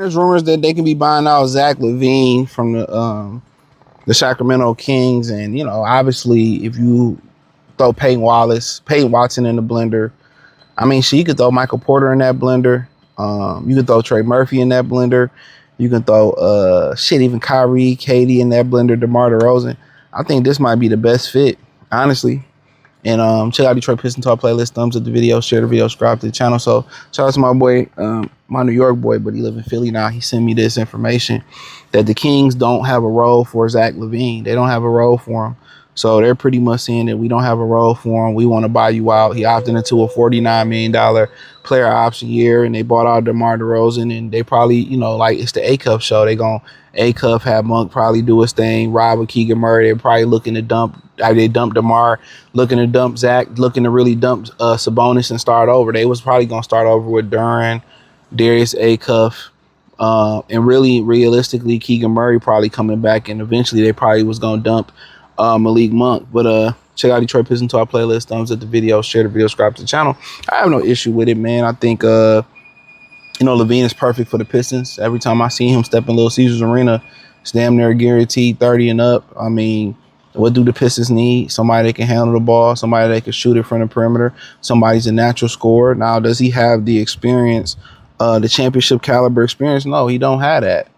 There's rumors that they could be buying out Zack Lavine from the Sacramento Kings, and obviously, if you throw Peyton Watson in the blender, I mean, you could throw Michael Porter in that blender. You could throw Trey Murphy in that blender. You can throw even Kyrie, KD in that blender, DeMar DeRozan. I think this might be the best fit, honestly. And check out Detroit Pistons Talk playlist. Thumbs up the video, share the video, subscribe to the channel. So shout out to my boy, my New York boy, but he live in Philly now. He sent me this information that the Kings don't have a role for Zack Lavine. They don't have a role for him. So they're pretty much saying that we don't have a role for him. We want to buy you out. He opted into a $49 million player option year, and they bought out DeMar DeRozan, and they probably, like it's the A-Cup show. They going to A-Cup, have Monk probably do his thing, Rob with Keegan Murray. They're probably looking to dump. They dumped DeMar, looking to dump Zach, looking to really dump Sabonis and start over. They was probably going to start over with Duran, Darius A-Cuff, and really, realistically, Keegan Murray probably coming back, and eventually they probably was going to dump Malik Monk. But check out Detroit Pistons Talk playlist. Thumbs up the video, share the video, subscribe to the channel. I have no issue with it, man. I think Lavine is perfect for the Pistons. Every time I see him step in Little Caesars Arena, it's damn near guaranteed 30 and up. I mean, what do the Pistons need? Somebody that can handle the ball, somebody that can shoot it from the perimeter, somebody's a natural scorer. Now, does he have the experience, the championship caliber experience? No, he don't have that.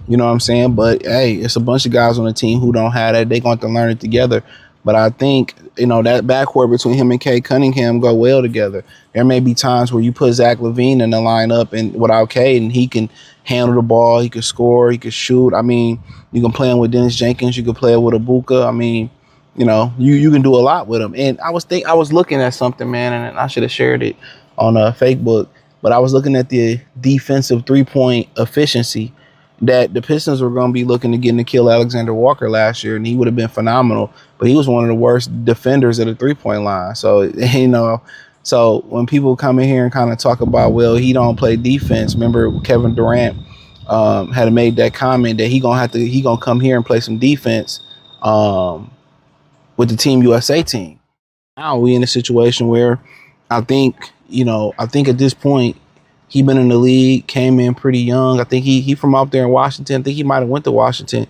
You know what I'm saying? But hey, it's a bunch of guys on the team who don't have that. They're going to learn it together. But I think, that backcourt between him and Kay Cunningham go well together. There may be times where you put Zack Lavine in the lineup and without Kay, and he can handle the ball, he can score, he can shoot. I mean, you can play him with Dennis Jenkins, you can play him with Ibuka. I mean, you can do a lot with him. And I was looking at something, man, and I should have shared it on Facebook, but I was looking at the defensive three-point efficiency that the Pistons were going to be looking to get Nickeil Alexander-Walker last year, and he would have been phenomenal. But he was one of the worst defenders at the three-point line. So, so when people come in here and kind of talk about, well, he don't play defense. Remember Kevin Durant had made that comment that he gonna come here and play some defense with the Team USA team. Now we in a situation where I think at this point, he been in the league, came in pretty young. I think he from out there in Washington. I think he might have went to Washington.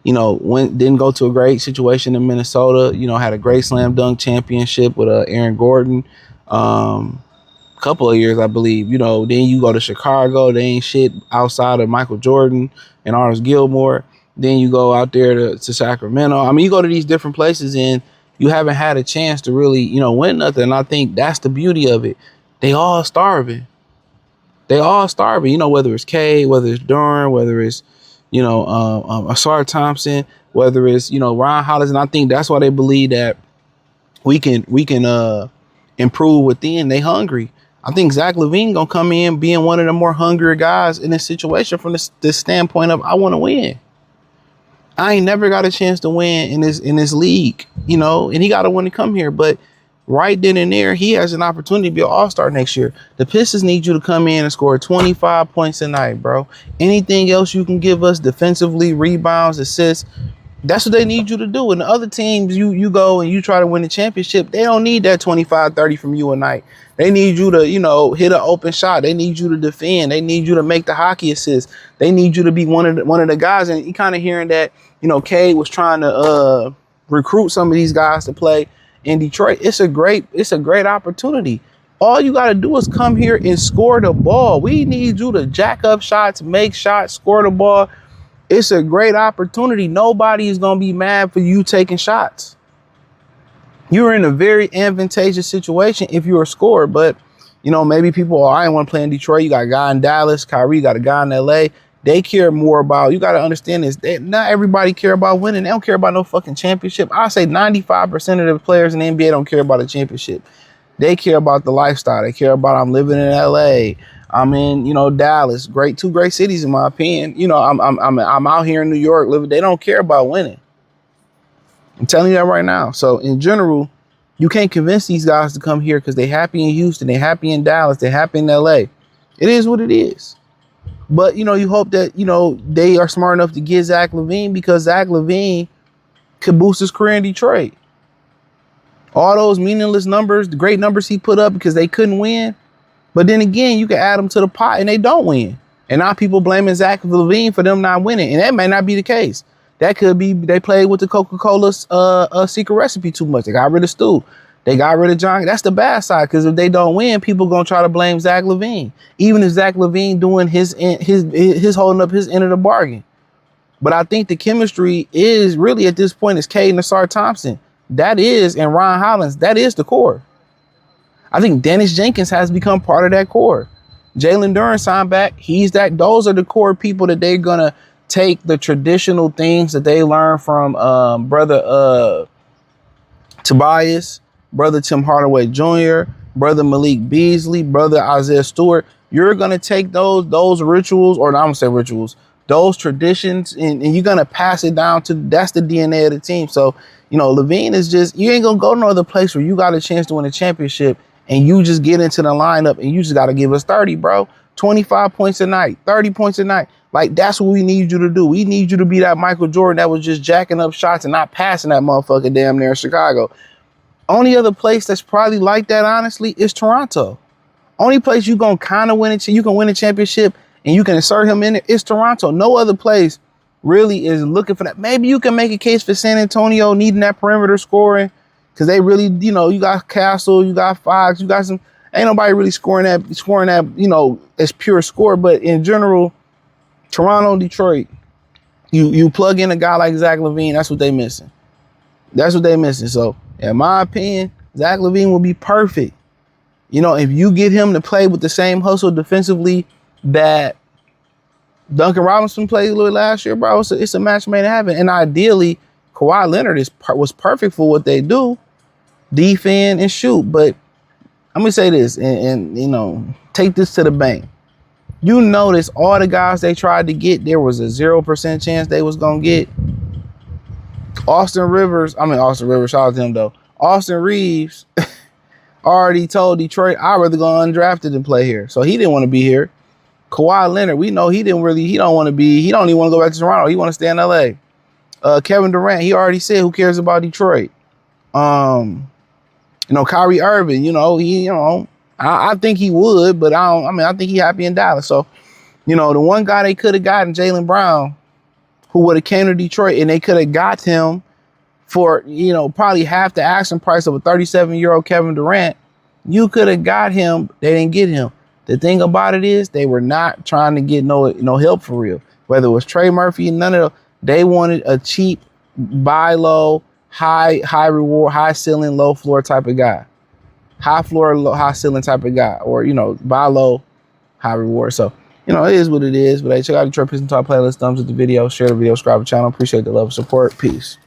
Didn't go to a great situation in Minnesota. Had a great slam dunk championship with Aaron Gordon. Couple of years, I believe. Then you go to Chicago. They ain't shit outside of Michael Jordan and Artis Gilmore. Then you go out there to Sacramento. I mean, you go to these different places and you haven't had a chance to really, win nothing. And I think that's the beauty of it. They all starving. Whether it's Kay, whether it's Duran, whether it's, Asar Thompson, whether it's, Ron Hollis. And I think that's why they believe that we can improve within. They hungry. I think Zack Lavine going to come in being one of the more hungrier guys in this situation from this standpoint of, I want to win. I ain't never got a chance to win in this league, and he got to win to come here. But right then and there, he has an opportunity to be an all-star next year. The Pistons need you to come in and score 25 points a night, bro. Anything else you can give us defensively, rebounds, assists, that's what they need you to do. And the other teams, you go and you try to win the championship, they don't need that 25, 30 from you a night. They need you to, hit an open shot. They need you to defend. They need you to make the hockey assist. They need you to be one of the guys. And you kind of hearing that, Kay was trying to recruit some of these guys to play in Detroit. It's a great opportunity. All you got to do is come here and score the ball. We need you to jack up shots, make shots, score the ball. It's a great opportunity. Nobody is going to be mad for you taking shots. You're in a very advantageous situation if you're a scorer, but maybe people, I ain't want to play in Detroit. You got a guy in Dallas, Kyrie, you got a guy in LA. They care more about, you got to understand this. Not everybody care about winning. They don't care about no fucking championship. I say 95% of the players in the NBA don't care about a championship. They care about the lifestyle. They care about, I'm living in LA. I'm in, Dallas. Two great cities in my opinion. I'm out here in New York living. They don't care about winning. I'm telling you that right now. So in general, you can't convince these guys to come here because they're happy in Houston, they're happy in Dallas, they're happy in LA. It is what it is. But, you hope that, they are smart enough to get Zack Lavine because Zack Lavine could boost his career in Detroit. All those meaningless numbers, the great numbers he put up because they couldn't win. But then again, you can add them to the pot and they don't win. And now people blaming Zack Lavine for them not winning. And that may not be the case. That could be they played with the Coca-Cola secret recipe too much. They got rid of Stu. They got rid of John. That's the bad side, because if they don't win, people gonna try to blame Zack Lavine. Even if Zack Lavine doing his holding up his end of the bargain. But I think the chemistry is really at this point is Cade Nassar Thompson. That is, and Ron Hollins, that is the core. I think Dennis Jenkins has become part of that core. Jalen Duren signed back. Those are the core people that they're gonna take the traditional things that they learned from brother Tobias, brother Tim Hardaway Jr., brother Malik Beasley, brother Isaiah Stewart. You're gonna take those rituals, or I'm gonna say rituals, those traditions, and you're gonna pass it down to, that's the DNA of the team. So, you know, Lavine is just, you ain't gonna go to no other place where you got a chance to win a championship and you just get into the lineup and you just gotta give us 30, bro. 25 points a night, 30 points a night. Like, that's what we need you to do. We need you to be that Michael Jordan that was just jacking up shots and not passing that motherfucker damn near in Chicago. Only other place that's probably like that, honestly, is Toronto. Only place you gonna kind of win it, you can win a championship and you can insert him in it, is Toronto. No other place really is looking for that. Maybe you can make a case for San Antonio needing that perimeter scoring, because they really, you know, you got Castle, you got Fox, you got some, ain't nobody really scoring that, you know, as pure score. But in general, Toronto, Detroit, you plug in a guy like Zack Lavine, that's what they missing. That's what they missing. So, in my opinion, Zack Lavine will be perfect. You know, if you get him to play with the same hustle defensively that Duncan Robinson played a little last year, bro, it's a match made to happen. And ideally, Kawhi Leonard was perfect for what they do, defend and shoot. But I'm gonna say this, and you know, take this to the bank. You notice all the guys they tried to get, there was a 0% chance they was gonna get. Austin Rivers, shout out to him though. Austin Reeves already told Detroit, I'd rather go undrafted than play here. So he didn't want to be here. Kawhi Leonard, we know he don't even want to go back to Toronto. He want to stay in LA. Kevin Durant, he already said, who cares about Detroit? You know, Kyrie Irving, I think he would, but I think he happy in Dallas. So, you know, the one guy they could have gotten, Jaylen Brown, who would have came to Detroit, and they could have got him for, you know, probably half the asking price of a 37-year-old Kevin Durant. You could have got him. They didn't get him. The thing about it is they were not trying to get no help for real. Whether it was Trey Murphy, none of them. They wanted a cheap, buy low, high reward, high ceiling, low floor type of guy. High floor, high ceiling type of guy. Or, you know, buy low, high reward. So, you know, it is what it is. But hey, check out Detroit Pistons Top Playlist. Thumbs up the video, share the video, subscribe to the channel. Appreciate the love and support. Peace.